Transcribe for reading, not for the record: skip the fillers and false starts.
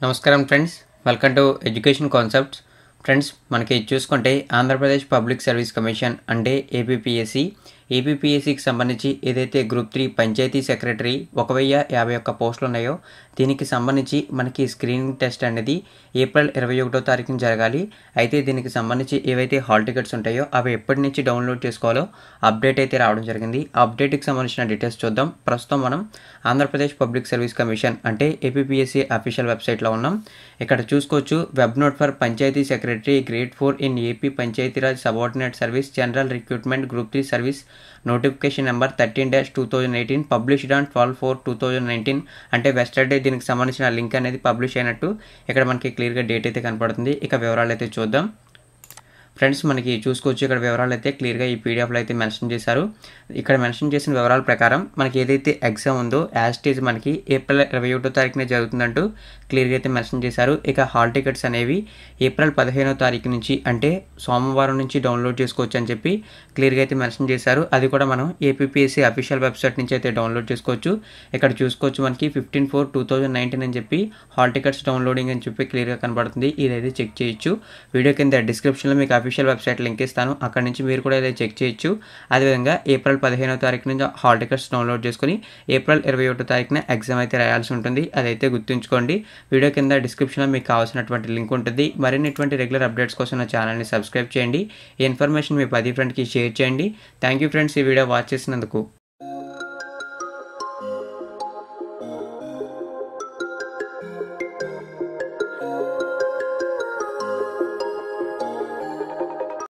నమస్కారం friends, welcome to education concepts. Friends, మనకి చూసుకుంటే ఆంధ్రప్రదేశ్ పబ్లిక్ సర్వీస్ కమిషన్ అంటే ఏపీపీఎస్సికి సంబంధించి ఏదైతే గ్రూప్ 3 పంచాయతీ సెక్రటరీ 1051 పోస్టులు ఉన్నాయో దీనికి సంబంధించి మనకి స్క్రీనింగ్ టెస్ట్ అనేది ఏప్రిల్ 21వ తారీఖున జరగాలి. అయితే దీనికి సంబంధించి ఏవైతే హాల్ టికెట్స్ ఉంటాయో అవి ఎప్పటి నుంచి డౌన్లోడ్ చేసుకోవాలో అప్డేట్ అయితే రావడం జరిగింది. ఆ అప్డేట్కి సంబంధించిన డీటెయిల్స్ చూద్దాం. ప్రస్తుతం మనం ఆంధ్రప్రదేశ్ పబ్లిక్ సర్వీస్ కమిషన్ అంటే ఏపీపీఎస్సి అఫీషియల్ వెబ్సైట్లో ఉన్నాం. ఇక్కడ చూసుకోవచ్చు, web note for panchayat secretary grade 4 in AP Panchayati Raj subordinate service general recruitment group 3 service notification number 13-2018 published on 12/4/2019 అంటే వెస్టర్డే దీనికి సంబంధించిన లింక్ అనేది పబ్లిష్ అయినట్టు ఇక్కడ మనకి క్లియర్గా డేట్ అయితే కనపడుతుంది. ఇక వివరాలు అయితే చూద్దాం. ఫ్రెండ్స్, మనకి చూసుకోవచ్చు ఇక్కడ వివరాలు అయితే క్లియర్గా ఈ పీడిఎఫ్లో అయితే మెన్షన్ చేశారు. ఇక్కడ మెన్షన్ చేసిన వివరాల ప్రకారం మనకి ఏదైతే ఎగ్జామ్ ఉందో యాస్టేజ్ మనకి ఏప్రిల్ 21వ తారీఖునే జరుగుతుందంటూ క్లియర్గా అయితే మెన్షన్ చేశారు. ఇక హాల్ టికెట్స్ అనేవి ఏప్రిల్ 15వ తారీఖు నుంచి అంటే సోమవారం నుంచి డౌన్లోడ్ చేసుకోవచ్చు అని చెప్పి క్లియర్గా అయితే మెన్షన్ చేశారు. అది కూడా మనం ఏపీపీఎస్సీ అఫీషియల్ వెబ్సైట్ నుంచి అయితే డౌన్లోడ్ చేసుకోవచ్చు. ఇక్కడ చూసుకోవచ్చు మనకి 15/4/2019 అని చెప్పి హాల్ టికెట్స్ డౌన్లోడింగ్ అని చెప్పి క్లియర్గా కనబడుతుంది. ఇదైతే చెక్ చేయొచ్చు. వీడియో కింద డిస్క్రిప్షన్లో మీకు అఫీషియల్ వెబ్సైట్ లింక్ ఇస్తాను, అక్కడ నుంచి మీరు కూడా అయితే చెక్ చేయొచ్చు. అదేవిధంగా ఏప్రిల్ 15వ తారీఖు నుంచి హాల్ టికెట్స్ డౌన్లోడ్ చేసుకుని ఏప్రిల్ 21వ తారీఖున ఎగ్జామ్ అయితే రాయాల్సి ఉంటుంది. అదైతే గుర్తుంచుకోండి. వీడియో కింద డిస్క్రిప్షన్లో మీకు కావాల్సినటువంటి లింక్ ఉంటుంది. మరిన్ని రెగ్యులర్ అప్డేట్స్ కోసం నా ఛానల్ని సబ్స్క్రైబ్ చేయండి. ఈ ఇన్ఫర్మేషన్ మీ 10 ఫ్రెండ్కి షేర్ చేయండి. థ్యాంక్ యూ ఫ్రెండ్స్, ఈ వీడియో వాచ్ చేసినందుకు.